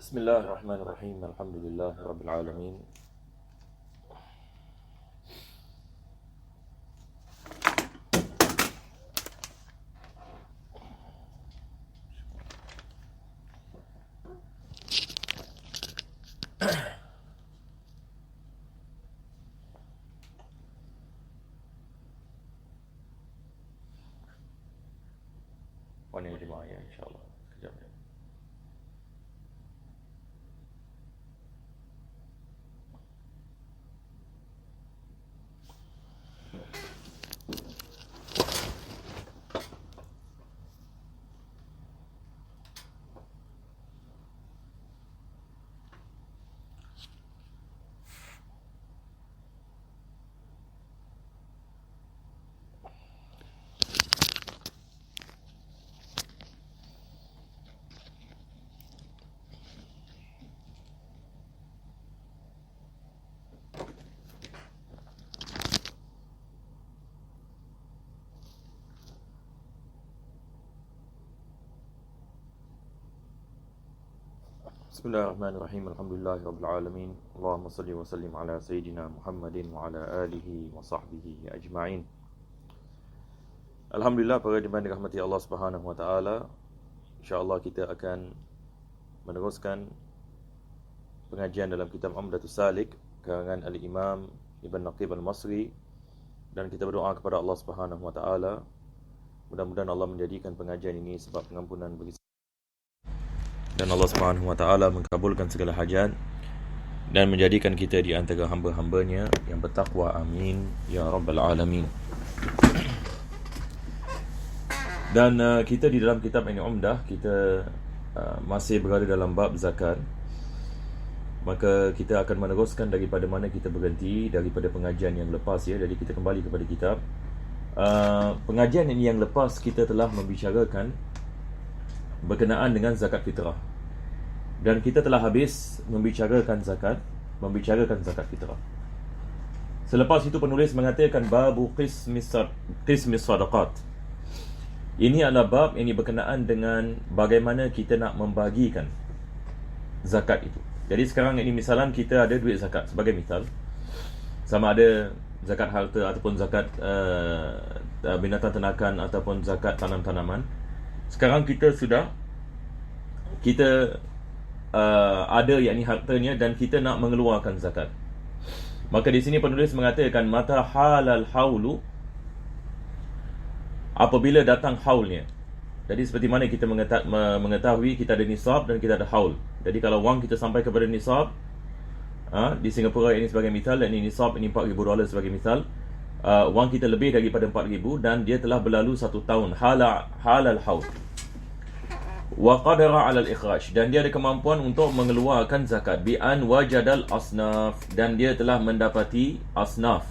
Bismillahirrahmanirrahim. Alhamdulillahirabbil alamin. Mana yang jemaah ya, insyaAllah. Sekejap ya. Bismillahirrahmanirrahim. Alhamdulillahirabbil alamin. Allahumma salli wa sallim ala sayyidina Muhammadin wa ala alihi wa sahbihi ajma'in. Alhamdulillah, para jemaah dirahmati Allah Subhanahu wa taala. Insya-Allah kita akan meneruskan pengajian dalam kitab Umdatus Salik karangan Al-Imam Ibn Naqib Al-Masri, dan kita berdoa kepada Allah Subhanahu wa taala mudah-mudahan Allah menjadikan pengajian ini sebab pengampunan bagi dan Allah Subhanahu wa taala mengabulkan segala hajat dan menjadikan kita di antara hamba-hambanya yang bertakwa. Amin ya rabbal alamin. Dan kita di dalam kitab ini Umdah, kita masih berada dalam bab zakat. Maka kita akan meneruskan daripada mana kita berhenti daripada pengajian yang lepas ya. Jadi kita kembali kepada kitab. Pengajian ini yang lepas kita telah membicarakan berkenaan dengan zakat fitrah, dan kita telah habis membicarakan zakat fitrah. Selepas itu penulis mengatakan babu qismis sadaqat. Ini adalah bab yang berkenaan dengan bagaimana kita nak membagikan zakat itu. Jadi sekarang ini misalan kita ada duit zakat, sebagai misal, sama ada zakat harta ataupun zakat binatang ternakan ataupun zakat tanam-tanaman. Sekarang kita ada yakni hartanya dan kita nak mengeluarkan zakat. Maka di sini penulis mengatakan mata halal haulu, apabila datang haulnya. Jadi seperti mana kita mengetahui kita ada nisab dan kita ada haul. Jadi kalau wang kita sampai kepada nisab, di Singapura ini sebagai misal, dan ini nisab ini $4,000 sebagai misal, wang kita lebih daripada 4,000 dan dia telah berlalu 1 tahun, halal haul. Wa qadara 'ala al-ikhraj, dan dia ada kemampuan untuk mengeluarkan zakat, bi an wajadal asnaf, dan dia telah mendapati asnaf.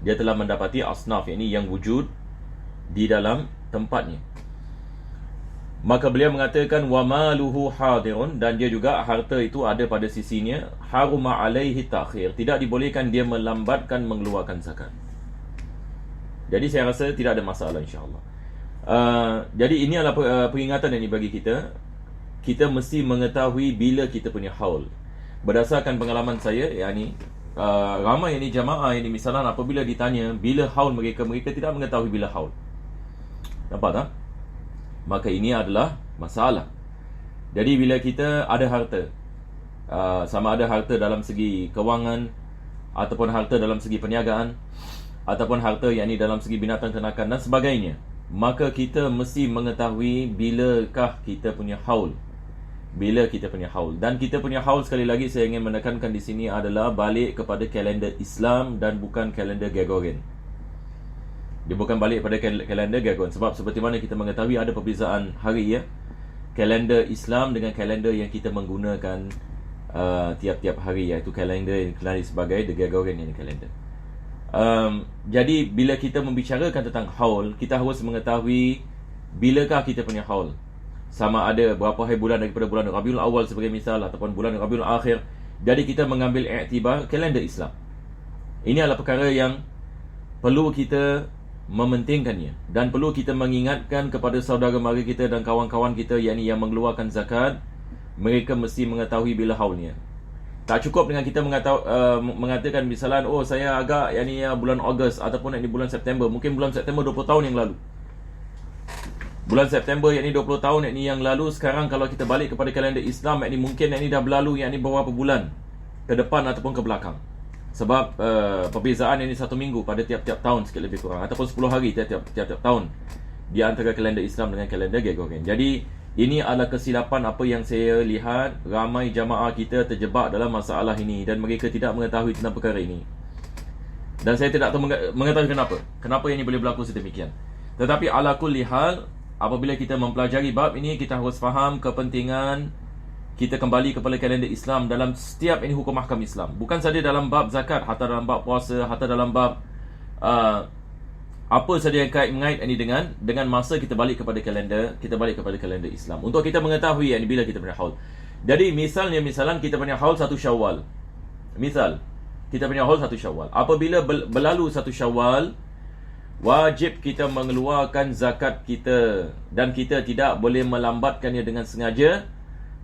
Dia telah mendapati asnaf, yakni yang wujud di dalam tempatnya. Maka beliau mengatakan wa maluhu hadirun, dan dia juga harta itu ada pada sisinya, haruma alaihi ta'khir, tidak dibolehkan dia melambatkan mengeluarkan zakat. Jadi saya rasa tidak ada masalah insya-Allah. Jadi ini adalah peringatan yang bagi kita. Kita mesti mengetahui bila kita punya haul. Berdasarkan pengalaman saya, yakni ramai ini jamaah ini misalnya apabila ditanya bila haul mereka tidak mengetahui bila haul. Nampak tak? Maka ini adalah masalah. Jadi bila kita ada harta, sama ada harta dalam segi kewangan ataupun harta dalam segi perniagaan ataupun harta yakni dalam segi binatang ternakan dan sebagainya, maka kita mesti mengetahui bilakah kita punya haul. Bila kita punya haul. Dan kita punya haul, sekali lagi saya ingin menekankan di sini, adalah balik kepada kalender Islam dan bukan kalender Gregorian. Dia bukan balik pada kalender Gregorian. Sebab seperti mana kita mengetahui ada perbezaan hari ya. Kalender Islam dengan kalender yang kita menggunakan tiap-tiap hari, iaitu kalender yang dikenali sebagai the Gregorian calendar. Jadi bila kita membicarakan tentang haul, kita harus mengetahui bilakah kita punya haul. Sama ada berapa hari bulan daripada bulan Rabiul Awal sebagai misal, ataupun bulan Rabiul Akhir. Jadi kita mengambil iktibar kalender Islam. Ini adalah perkara yang perlu kita mementingkannya, dan perlu kita mengingatkan kepada saudara mara kita dan kawan-kawan kita yakni yang mengeluarkan zakat, mereka mesti mengetahui bila haulnya. Tak cukup dengan kita mengatakan misalnya, oh saya agak bulan Ogos ataupun bulan September. Mungkin bulan September 20 tahun yang lalu. Bulan September 20 tahun yang lalu. Sekarang kalau kita balik kepada kalender Islam, mungkin dah berlalu beberapa bulan ke depan ataupun ke belakang. Sebab perbezaan 1 minggu pada tiap-tiap tahun sikit lebih kurang, ataupun 10 hari tiap-tiap tahun di antara kalender Islam dengan kalender Gregorian. Jadi ini adalah kesilapan apa yang saya lihat. Ramai jamaah kita terjebak dalam masalah ini dan mereka tidak mengetahui tentang perkara ini. Dan saya tidak tahu mengetahui kenapa ini boleh berlaku sedemikian. Tetapi ala kulli hal, apabila kita mempelajari bab ini, kita harus faham kepentingan kita kembali kepada kalender Islam dalam setiap hukum ahkam Islam. Bukan saja dalam bab zakat, hatta dalam bab puasa, hatta dalam bab apa saja yang mengait dengan masa kita balik kepada kalender Islam. Untuk kita mengetahui bila kita punya haul. Jadi misalnya kita punya haul 1 Syawal. Misal kita punya haul 1 Syawal. Apabila berlalu 1 Syawal, wajib kita mengeluarkan zakat kita, dan kita tidak boleh melambatkannya dengan sengaja.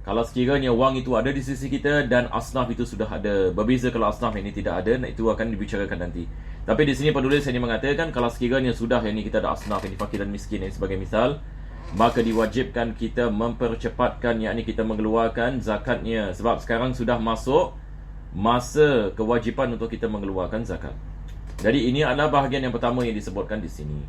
Kalau sekiranya wang itu ada di sisi kita dan asnaf itu sudah ada. Berbeza kalau asnaf ini tidak ada, itu akan dibicarakan nanti. Tapi di sini penulis ini mengatakan kalau sekiranya sudah kita ada asnaf, fakir dan miskin sebagai misal, maka diwajibkan kita mempercepatkan kita mengeluarkan zakatnya. Sebab sekarang sudah masuk masa kewajipan untuk kita mengeluarkan zakat. Jadi ini adalah bahagian yang pertama yang disebutkan di sini.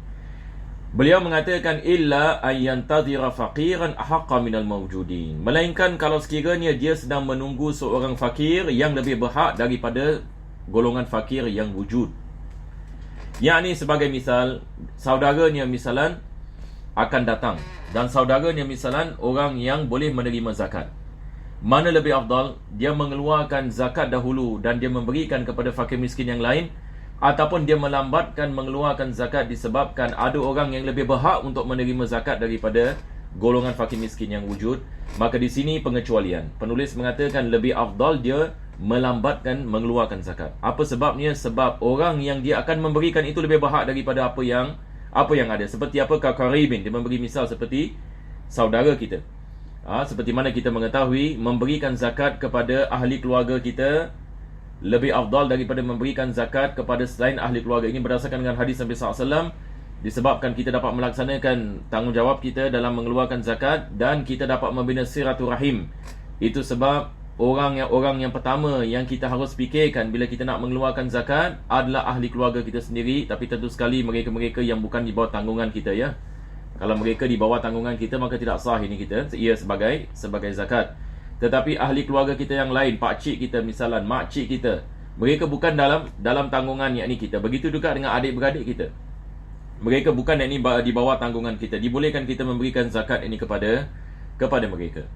Beliau mengatakan illa ayyantadhira faqiran ahaqqa minal mawjudin. Melainkan kalau sekiranya dia sedang menunggu seorang fakir yang lebih berhak daripada golongan fakir yang wujud. Sebagai misal, saudaranya misalan akan datang, dan saudaranya misalan orang yang boleh menerima zakat. Mana lebih afdal, dia mengeluarkan zakat dahulu dan dia memberikan kepada fakir miskin yang lain, ataupun dia melambatkan mengeluarkan zakat disebabkan ada orang yang lebih berhak untuk menerima zakat daripada golongan fakir miskin yang wujud? Maka di sini pengecualian. Penulis mengatakan lebih afdal dia melambatkan mengeluarkan zakat. Apa sebabnya? Sebab orang yang dia akan memberikan itu lebih berhak daripada apa yang ada. Seperti apa? Kakaribin. Dia memberi misal seperti saudara kita. Seperti mana kita mengetahui memberikan zakat kepada ahli keluarga kita lebih afdal daripada memberikan zakat kepada selain ahli keluarga. Ini berdasarkan dengan hadis Nabi SAW. Disebabkan kita dapat melaksanakan tanggungjawab kita dalam mengeluarkan zakat, dan kita dapat membina silaturahim. Itu sebab orang yang pertama yang kita harus fikirkan bila kita nak mengeluarkan zakat adalah ahli keluarga kita sendiri. Tapi tentu sekali mereka-mereka yang bukan di bawah tanggungan kita, ya. Kalau mereka di bawah tanggungan kita, maka tidak sah ini kita, ia sebagai zakat. Tetapi ahli keluarga kita yang lain, pakcik kita misalan, makcik kita, mereka bukan dalam tanggungan kita. Begitu juga dengan adik-beradik kita. Mereka bukan di bawah tanggungan kita. Dibolehkan kita memberikan zakat kepada mereka.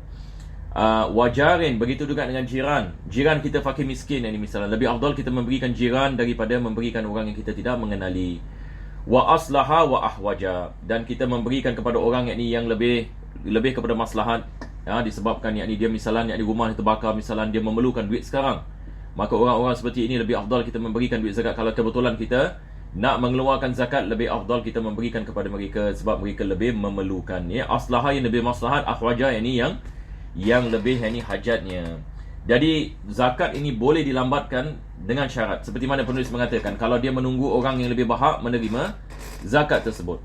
Wajarin, begitu juga dengan jiran kita fakir miskin misalnya, lebih afdal kita memberikan jiran daripada memberikan orang yang kita tidak mengenali. Wa aslaha wa ahwaja, dan kita memberikan kepada orang yang lebih kepada maslahat. Disebabkan dia misalnya rumah terbakar, misalnya dia memerlukan duit sekarang, maka orang-orang seperti ini lebih afdal kita memberikan duit zakat. Kalau kebetulan kita nak mengeluarkan zakat, lebih afdal kita memberikan kepada mereka sebab mereka lebih memerlukan. Aslaha yang lebih maslahat, ahwaja yang lebih hajatnya. Jadi zakat ini boleh dilambatkan dengan syarat, seperti mana penulis mengatakan, kalau dia menunggu orang yang lebih berhak menerima zakat tersebut.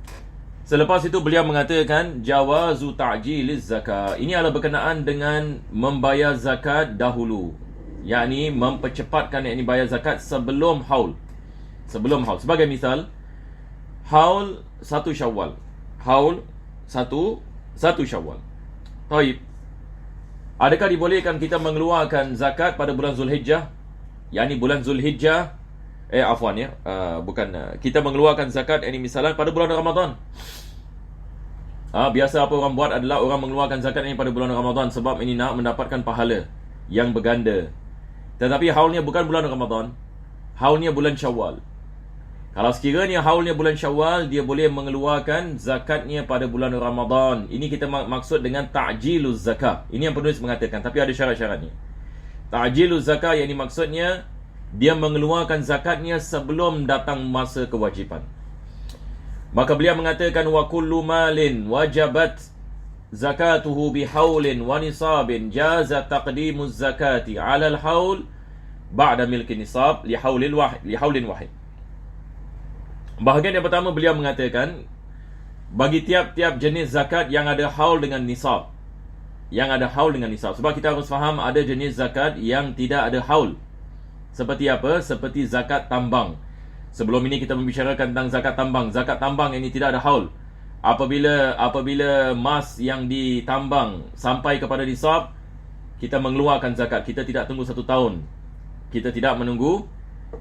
Selepas itu beliau mengatakan jawazu ta'jiliz zakat. Ini adalah berkenaan dengan membayar zakat dahulu, yakni mempercepatkan bayar zakat sebelum haul. Sebagai misal, haul 1 Syawal. Haul 1 Syawal. Taib. Adakah dibolehkan kita mengeluarkan zakat pada bulan Zulhijjah? Yakni bulan Zulhijjah, kita mengeluarkan zakat misalnya pada bulan Ramadan. Biasa apa orang buat adalah orang mengeluarkan zakat pada bulan Ramadan sebab nak mendapatkan pahala yang berganda. Tetapi haulnya bukan bulan Ramadan, haulnya bulan Syawal. Kalau sekiranya haulnya bulan Syawal, dia boleh mengeluarkan zakatnya pada bulan Ramadan. Ini kita maksud dengan ta'jiluz zakah. Ini yang penulis mengatakan, tapi ada syarat-syaratnya. Ta'jiluz zakah yang maksudnya dia mengeluarkan zakatnya sebelum datang masa kewajipan. Maka beliau mengatakan wa kullu malin wajabat zakatuhu bihaulin wa nisabin jaza taqdimu zakati 'ala al-haul ba'da milki nisab li haulin wahid. Bahagian yang pertama beliau mengatakan bagi tiap-tiap jenis zakat yang ada haul dengan nisab. Yang ada haul dengan nisab. Sebab kita harus faham ada jenis zakat yang tidak ada haul. Seperti apa? Seperti zakat tambang. Sebelum ini kita membicarakan tentang zakat tambang. Zakat tambang ini tidak ada haul. Apabila emas yang ditambang sampai kepada nisab, kita mengeluarkan zakat. Kita tidak tunggu 1 tahun. Kita tidak menunggu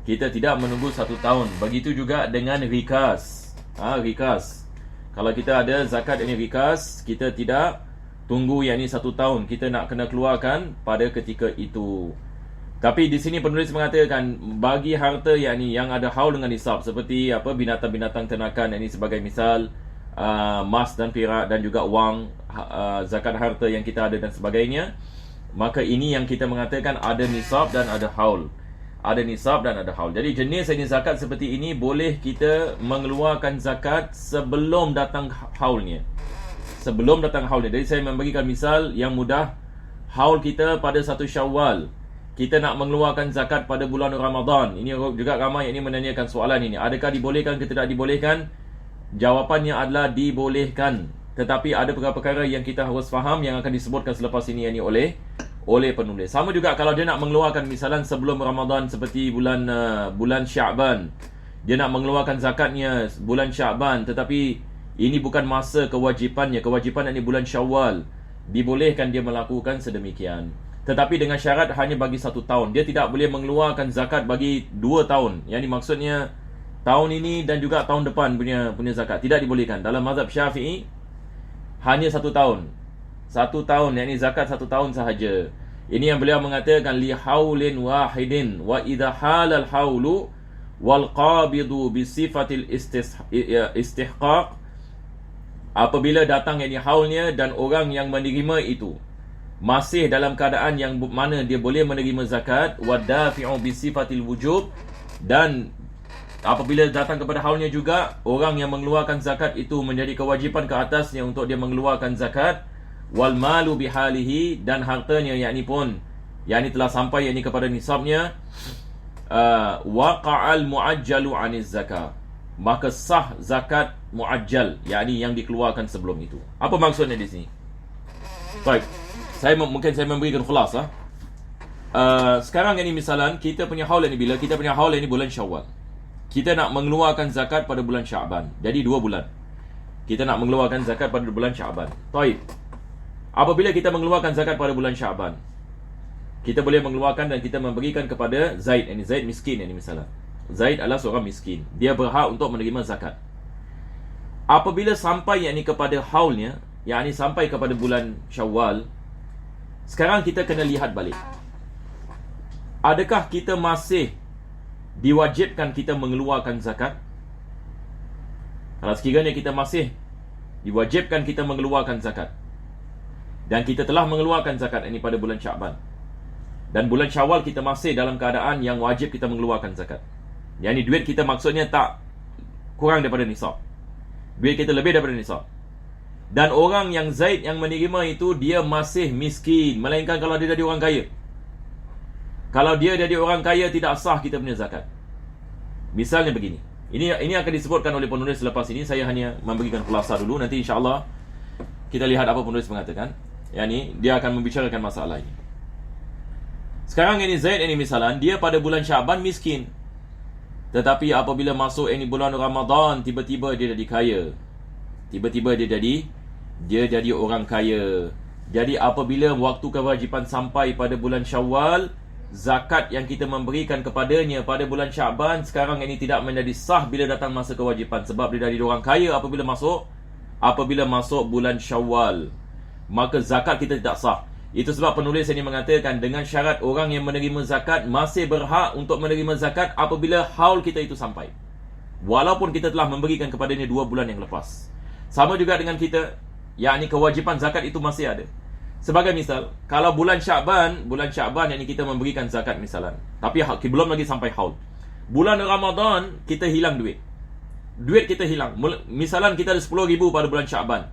1 tahun. Begitu juga dengan rikas. Rikas. Kalau kita ada zakat ini rikas, kita tidak tunggu yang ini 1 tahun. Kita nak kena keluarkan pada ketika itu. Tapi di sini penulis mengatakan bagi harta yang ada haul dengan nisab, seperti binatang-binatang ternakan, ini sebagai misal emas dan perak dan juga wang, zakat harta yang kita ada dan sebagainya, maka ini yang kita mengatakan ada nisab dan ada haul. Ada nisab dan ada haul. Jadi jenis ini zakat seperti ini boleh kita mengeluarkan zakat sebelum datang haulnya. Sebelum datang haulnya. Jadi saya membagikan misal yang mudah. Haul kita pada 1 Syawal. Kita nak mengeluarkan zakat pada bulan Ramadan. Ini juga ramai yang ini menanyakan soalan ini. Adakah dibolehkan atau tidak dibolehkan? Jawapannya adalah dibolehkan. Tetapi ada perkara-perkara yang kita harus faham yang akan disebutkan selepas ini oleh penulis. Sama juga kalau dia nak mengeluarkan misalan sebelum Ramadan seperti bulan Sya'ban. Dia nak mengeluarkan zakatnya bulan Sya'ban, tetapi ini bukan masa kewajipannya. Kewajipan ini bulan Syawal. Dibolehkan dia melakukan sedemikian. Tetapi dengan syarat hanya bagi 1 tahun. Dia tidak boleh mengeluarkan zakat bagi 2 tahun. Yang ini maksudnya tahun ini dan juga tahun depan punya zakat. Tidak dibolehkan. Dalam mazhab Syafi'i hanya 1 tahun. 1 tahun, yang ini zakat 1 tahun sahaja. Ini yang beliau mengatakan li haulin wahidin wa idha halal haulu wal qabidu bi sifatil istihqaq. Apabila datang yang ini haulnya dan orang yang menerima itu masih dalam keadaan yang mana dia boleh menerima zakat, wa dafi'u bi sifatil wujub, dan apabila datang kepada haulnya juga orang yang mengeluarkan zakat itu menjadi kewajipan ke atasnya untuk dia mengeluarkan zakat, wal malu bihalihi, dan hartanya yakni telah sampai yakni kepada nisabnya, waqa'al muajjalu 'aniz zakah, maka sah zakat muajjal, yakni yang dikeluarkan sebelum itu. Apa maksudnya di sini? Baik, mungkin saya memberikan khulasah. Sekarang ini misalan kita punya haul ini, bila kita punya haul ini bulan Syawal, kita nak mengeluarkan zakat pada bulan Sya'ban. Jadi 2 bulan kita nak mengeluarkan zakat pada bulan Sya'ban. Baik. Apabila kita mengeluarkan zakat pada bulan Sya'ban, kita boleh mengeluarkan dan kita memberikan kepada Zaid. Ini Zaid miskin ini misalnya. Zaid adalah seorang miskin. Dia berhak untuk menerima zakat. Apabila sampai yakni kepada haulnya, yakni sampai kepada bulan Syawal, sekarang kita kena lihat balik. Adakah kita masih diwajibkan kita mengeluarkan zakat? Kalau sekiranya kita masih diwajibkan kita mengeluarkan zakat, dan kita telah mengeluarkan zakat ini pada bulan Sya'ban, dan bulan Syawal kita masih dalam keadaan yang wajib kita mengeluarkan zakat, yang ni duit kita maksudnya tak kurang daripada nisab, duit kita lebih daripada nisab, dan orang yang Zaid yang menerima itu dia masih miskin, melainkan kalau dia jadi orang kaya. Kalau dia jadi orang kaya tidak sah kita punya zakat. Misalnya begini, ini akan disebutkan oleh penulis selepas ini. Saya hanya memberikan khulasah dulu. Nanti insya-Allah kita lihat apa penulis mengatakan. Yang ni dia akan membicarakan masalah ini. Sekarang ini Zaid ini misalan dia pada bulan Sya'ban miskin. Tetapi apabila masuk ini bulan Ramadan, tiba-tiba dia jadi kaya. Tiba-tiba dia jadi orang kaya. Jadi apabila waktu kewajipan sampai pada bulan Syawal, zakat yang kita memberikan kepadanya pada bulan Sya'ban sekarang ini tidak menjadi sah bila datang masa kewajipan, sebab dia dari orang kaya apabila masuk bulan Syawal, maka zakat kita tidak sah. Itu sebab penulis ini mengatakan dengan syarat orang yang menerima zakat masih berhak untuk menerima zakat apabila haul kita itu sampai, walaupun kita telah memberikan kepadanya 2 bulan yang lepas. Sama juga dengan kita, yakni kewajipan zakat itu masih ada. Sebagai misal, kalau bulan Sya'ban yang kita memberikan zakat misalan, tapi belum lagi sampai haul. Bulan Ramadan kita hilang duit kita hilang. Misalan kita ada 10,000 pada bulan Sya'ban.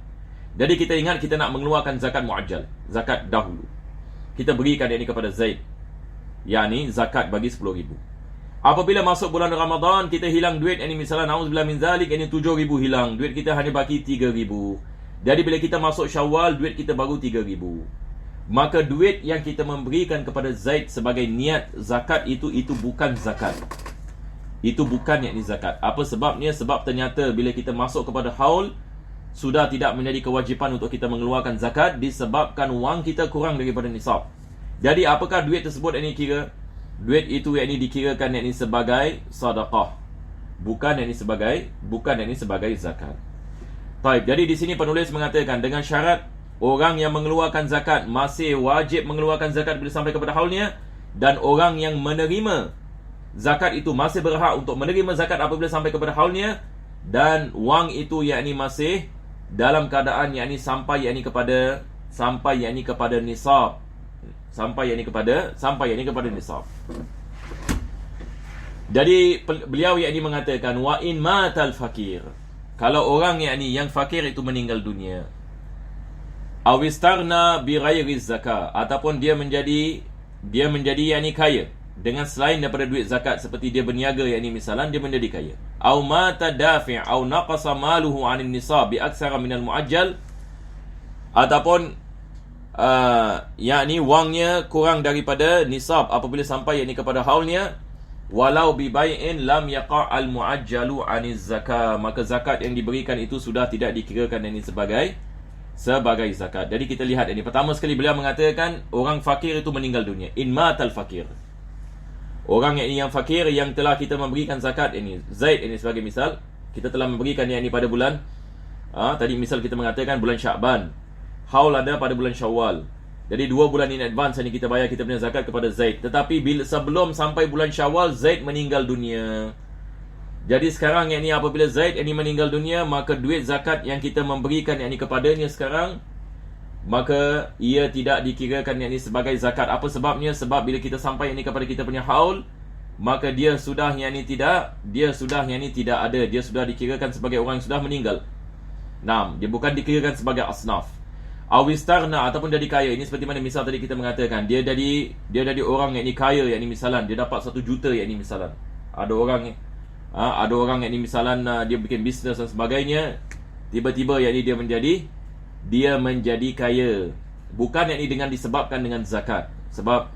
Jadi kita ingat kita nak mengeluarkan zakat muajjal, zakat dahulu. Kita berikan ini kepada Zaid, yakni zakat bagi 10,000. Apabila masuk bulan Ramadan, kita hilang duit, ini misalnya na'udzubillah min zalik, ini 7,000 hilang. Duit kita hanya baki 3,000. Jadi bila kita masuk Syawal, duit kita baru 3,000. Maka duit yang kita memberikan kepada Zaid sebagai niat zakat itu bukan zakat. Itu bukan yakni zakat. Apa sebabnya? Sebab ternyata bila kita masuk kepada haul, sudah tidak menjadi kewajipan untuk kita mengeluarkan zakat disebabkan wang kita kurang daripada nisab. Jadi apakah duit tersebut ini kira? Duit itu yakni dikirakan yakni sebagai sedekah. Bukan yakni sebagai zakat. Baik, jadi di sini penulis mengatakan dengan syarat orang yang mengeluarkan zakat masih wajib mengeluarkan zakat bila sampai kepada haulnya, dan orang yang menerima zakat itu masih berhak untuk menerima zakat apabila sampai kepada haulnya, dan wang itu yakni masih dalam keadaan yakni sampai kepada nisab. Sampai kepada nisab. Jadi beliau yakni mengatakan wa in matal fakir. Kalau orang yang fakir itu meninggal dunia, awistarna bi ghairi zakah, ataupun dia menjadi yakni kaya dengan selain daripada duit zakat, seperti dia berniaga yakni misalan dia menjadi kaya, au mata dafi' au naqasa maluhu 'anil nisab bi aktsara minal muajjal, ataupun yakni wangnya kurang daripada nisab apabila sampai yakni kepada haulnya, walau bi bai'in lam yaqa' al muajjalu 'aniz zakah, maka zakat yang diberikan itu sudah tidak dikirakan ini sebagai zakat. Jadi kita lihat ini. Pertama sekali beliau mengatakan orang fakir itu meninggal dunia. In matal fakir. Orang yang fakir yang telah kita memberikan zakat ini, Zaid ini sebagai misal, kita telah memberikan ini pada bulan tadi misal kita mengatakan bulan Sya'ban. Haul ada pada bulan Syawal. Jadi 2 bulan in advance ini kita bayar kita punya zakat kepada Zaid. Tetapi sebelum sampai bulan Syawal, Zaid meninggal dunia. Jadi sekarang yakni apabila Zaid ini meninggal dunia, maka duit zakat yang kita memberikan yakni kepadanya sekarang, maka ia tidak dikirakan yakni sebagai zakat. Apa sebabnya? Sebab bila kita sampai yakni kepada kita punya haul, maka dia sudah tidak ada. Dia sudah dikirakan sebagai orang yang sudah meninggal. Dia bukan dikirakan sebagai asnaf. Awistarna, ataupun jadi kaya. Ini seperti mana misal tadi kita mengatakan, dia jadi orang yakni kaya, yakni misalan dia dapat 1 juta yakni misalan. Ada orang yakni misalan dia bikin bisnes dan sebagainya, tiba-tiba yakni dia menjadi kaya. Bukan yakni dengan disebabkan dengan zakat. Sebab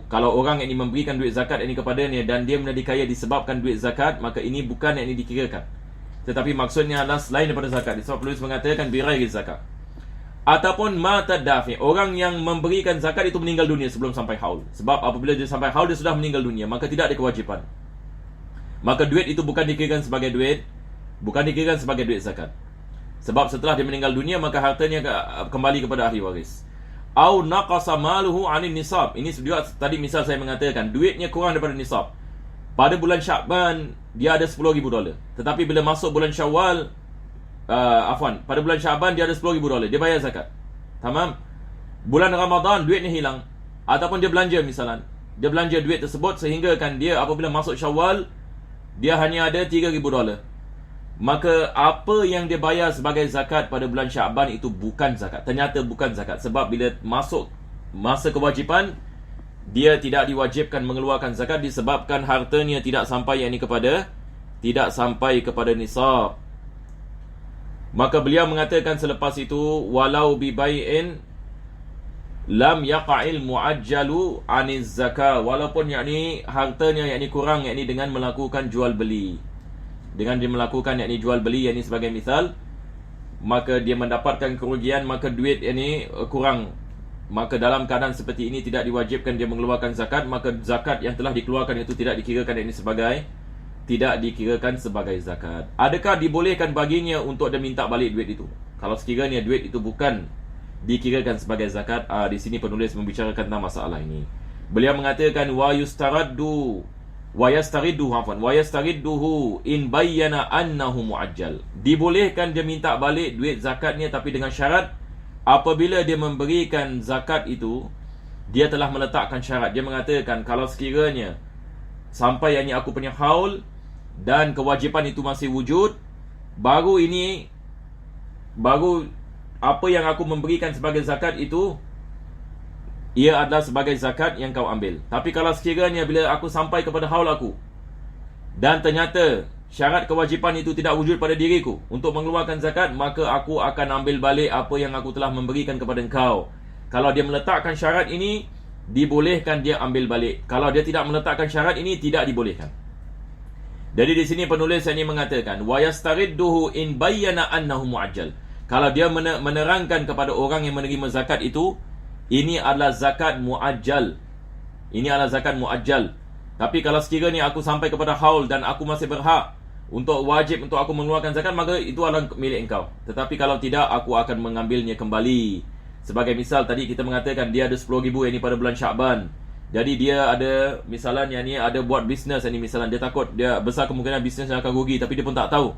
kalau orang yakni memberikan duit zakat yakni kepadanya dan dia menjadi kaya disebabkan duit zakat, maka ini bukan yakni dikirakan. Tetapi maksudnya adalah selain daripada zakat. Sebab penulis mengatakan birairi zakat. Ataupun mata dafi, orang yang memberikan zakat itu meninggal dunia sebelum sampai haul. Sebab apabila dia sampai haul, dia sudah meninggal dunia, maka tidak ada kewajipan. Maka duit itu bukan dikirakan sebagai duit zakat. Sebab setelah dia meninggal dunia, maka hartanya kembali kepada ahli waris. Au naqasa maluhu 'anil nisab. Ini juga tadi misal saya mengatakan duitnya kurang daripada nisab. Pada bulan Sya'ban dia ada $10,000. Tetapi bila masuk bulan Syawal, pada bulan Sya'ban dia ada $10,000, dia bayar zakat. Tamam? Bulan Ramadan duitnya hilang, ataupun dia belanja misalan. Dia belanja duit tersebut sehingga kan dia apabila masuk Syawal dia hanya ada $3,000. Maka apa yang dia bayar sebagai zakat pada bulan Sya'ban itu bukan zakat. Ternyata bukan zakat. Sebab bila masuk masa kewajipan, dia tidak diwajibkan mengeluarkan zakat disebabkan hartanya tidak sampai kepada nisab. Maka beliau mengatakan selepas itu, walau bi bai'in lam yaqa'il muajjalu 'aniz zakah, walaupun yakni hartanya yakni kurang yakni dengan melakukan jual beli. Dengan dia melakukan yakni jual beli yakni sebagai misal, maka dia mendapatkan kerugian, maka duit yakni kurang. Maka dalam keadaan seperti ini tidak diwajibkan dia mengeluarkan zakat, maka zakat yang telah dikeluarkan itu tidak dikirakan yakni sebagai zakat. Adakah dibolehkan baginya untuk dia minta balik duit itu? Kalau sekiranya duit itu bukan dikirakan sebagai zakat, di sini penulis membicarakan tentang masalah ini. Beliau mengatakan wa yastaridduhu in bayyana annahu muajjal. Dibolehkan dia minta balik duit zakatnya, tapi dengan syarat apabila dia memberikan zakat itu dia telah meletakkan syarat. Dia mengatakan kalau sekiranya sampai yakni aku punya haul dan kewajipan itu masih wujud, baru apa yang aku memberikan sebagai zakat itu, ia adalah sebagai zakat yang kau ambil. Tapi kalau sekiranya bila aku sampai kepada haul aku, dan ternyata syarat kewajipan itu tidak wujud pada diriku untuk mengeluarkan zakat, maka aku akan ambil balik apa yang aku telah memberikan kepada engkau. Kalau dia meletakkan syarat ini, dibolehkan dia ambil balik. Kalau dia tidak meletakkan syarat ini, tidak dibolehkan. Jadi di sini penulis ini mengatakan, wa yastaridduhu in bayyana annahu muajjal. Kalau dia menerangkan kepada orang yang menerima zakat itu, ini adalah zakat muajjal. Ini adalah zakat muajjal. Tapi kalau sekiranya aku sampai kepada haul dan aku masih berhak untuk wajib untuk aku mengeluarkan zakat, maka itu adalah milik engkau. Tetapi kalau tidak, aku akan mengambilnya kembali. Sebagai misal tadi kita mengatakan dia ada 10,000 yang ini pada bulan Syakban. Jadi dia ada misalnya ni ada buat bisnes ni, misalnya dia takut dia besar kemungkinan bisnesnya akan rugi, tapi dia pun tak tahu.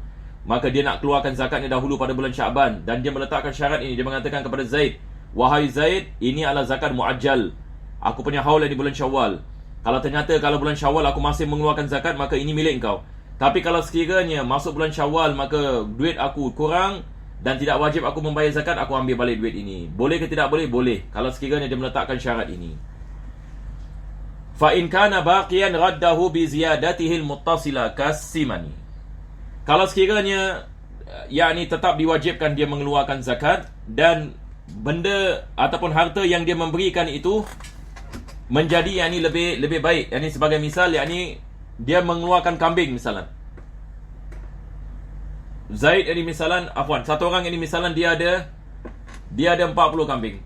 Maka dia nak keluarkan zakatnya dahulu pada bulan Syakban, dan dia meletakkan syarat ini. Dia mengatakan kepada Zaid, wahai Zaid, ini adalah zakat muajjal. Aku punya haul di bulan Syawal. Kalau ternyata kalau bulan Syawal aku masih mengeluarkan zakat, maka ini milik engkau. Tapi kalau sekiranya masuk bulan Syawal, maka duit aku kurang dan tidak wajib aku membayar zakat, aku ambil balik duit ini. Boleh ke tidak boleh? Boleh. Kalau sekiranya dia meletakkan syarat ini. Fa in kana baqiyan raddahu bi ziyadatihi al-muttasila kas-simani. Kalau sekiranya yakni tetap diwajibkan dia mengeluarkan zakat, dan benda ataupun harta yang dia memberikan itu menjadi yakni lebih baik. Yakni sebagai misal, yakni dia mengeluarkan kambing misalnya. Zaid ini misalnya, satu orang ini misalnya dia ada 40 kambing.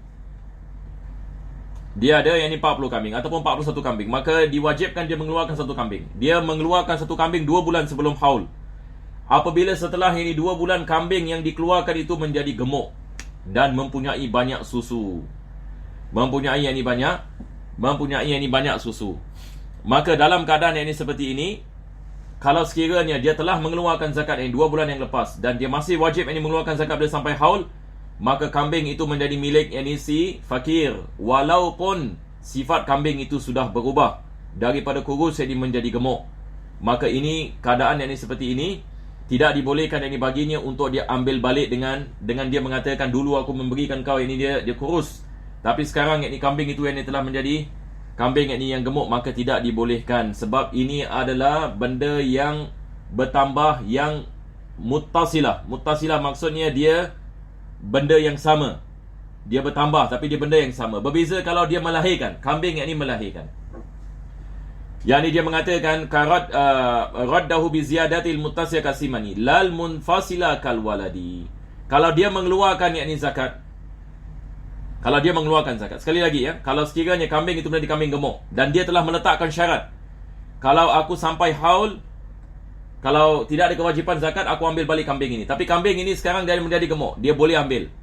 Dia ada yang ini 40 kambing ataupun 41 kambing, maka diwajibkan dia mengeluarkan satu kambing. Dia mengeluarkan satu kambing 2 bulan sebelum haul. Apabila setelah ini 2 bulan kambing yang dikeluarkan itu menjadi gemuk dan mempunyai banyak susu. Mempunyai yang ini banyak susu. Maka dalam keadaan yang ini seperti ini, kalau sekiranya dia telah mengeluarkan zakat yang 2 bulan yang lepas dan dia masih wajib yang ini mengeluarkan zakat bila sampai haul, maka kambing itu menjadi milik yang ini si fakir, walaupun sifat kambing itu sudah berubah daripada kurus jadi menjadi gemuk. Maka ini keadaan yang ini seperti ini, tidak dibolehkan yang ini baginya untuk dia ambil balik dengan dia mengatakan, dulu aku memberikan kau ini dia kurus, tapi sekarang yang ini kambing itu yang ini telah menjadi kambing yang ini yang gemuk, maka tidak dibolehkan. Sebab ini adalah benda yang bertambah, yang muttasilah. Muttasilah maksudnya dia benda yang sama. Dia bertambah tapi dia benda yang sama. Berbeza kalau dia melahirkan. Kambing yang ini melahirkan. Yang ini dia mengatakan raddahu bi ziyadatil muttasilah kasimani lal munfasila kal waladi. Kalau dia mengeluarkan yang ini zakat, kalau dia mengeluarkan zakat, sekali lagi ya, kalau sekiranya kambing itu menjadi kambing gemuk dan dia telah meletakkan syarat, kalau aku sampai haul, kalau tidak ada kewajipan zakat, aku ambil balik kambing ini. Tapi kambing ini sekarang dia menjadi gemuk, dia boleh ambil.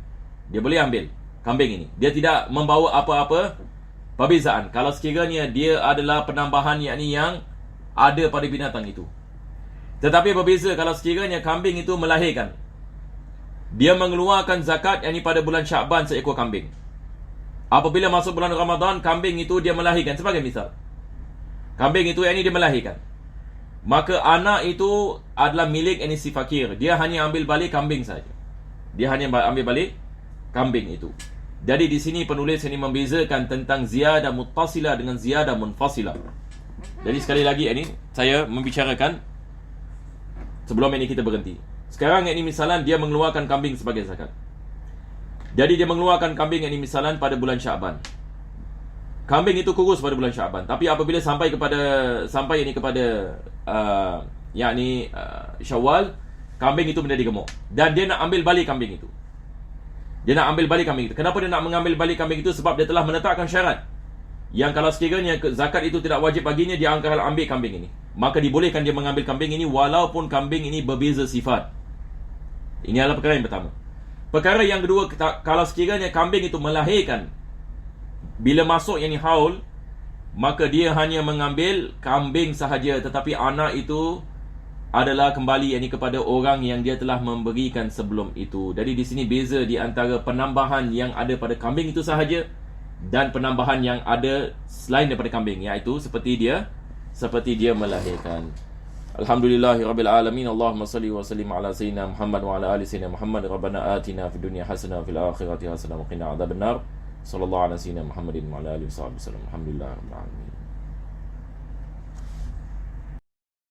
Dia boleh ambil kambing ini. Dia tidak membawa apa-apa perbezaan. Kalau sekiranya dia adalah penambahan yakni yang ada pada binatang itu. Tetapi berbeza kalau sekiranya kambing itu melahirkan. Dia mengeluarkan zakat yakni pada bulan Syakban seekor kambing. Apabila masuk bulan Ramadan, kambing itu dia melahirkan. Sebagai misal, kambing itu yakni dia melahirkan. Maka anak itu adalah milik si fakir. Dia hanya ambil balik kambing saja. Dia hanya ambil balik kambing itu. Jadi di sini penulis ini membezakan tentang ziyadah muttasilah dengan ziyadah munfasilah. Jadi sekali lagi ini saya membicarakan sebelum ini kita berhenti. Sekarang ini misalnya dia mengeluarkan kambing sebagai zakat. Jadi dia mengeluarkan kambing ini misalnya pada bulan Syakban. Kambing itu kurus pada bulan Syakban, tapi apabila sampai ini kepada Syawal, kambing itu menjadi gemuk dan dia nak ambil balik kambing itu. Dia nak ambil balik kambing itu. Kenapa dia nak mengambil balik kambing itu? Sebab dia telah meletakkan syarat yang kalau sekiranya zakat itu tidak wajib baginya, dia akan ambil kambing ini. Maka dibolehkan dia mengambil kambing ini walaupun kambing ini berbeza sifat. Ini adalah perkara yang pertama. Perkara yang kedua, kalau sekiranya kambing itu melahirkan bila masuk yang haul, maka dia hanya mengambil kambing sahaja, tetapi anak itu adalah kembali kepada orang yang dia telah memberikan sebelum itu. Jadi di sini beza di antara penambahan yang ada pada kambing itu sahaja dan penambahan yang ada selain daripada kambing, iaitu seperti dia melahirkan. Alhamdulillahirabbil alamin. Allahumma salli wa sallim ala sayyidina Muhammad wa ala ali sayyidina Muhammad. Rabbana atina fid dunya hasanah wa fil akhirati hasanah wa qina adzabannar. Sallallahu ala sayyidina Muhammadin wa ala alihi wasallam. Alhamdulillahirabbil alamin.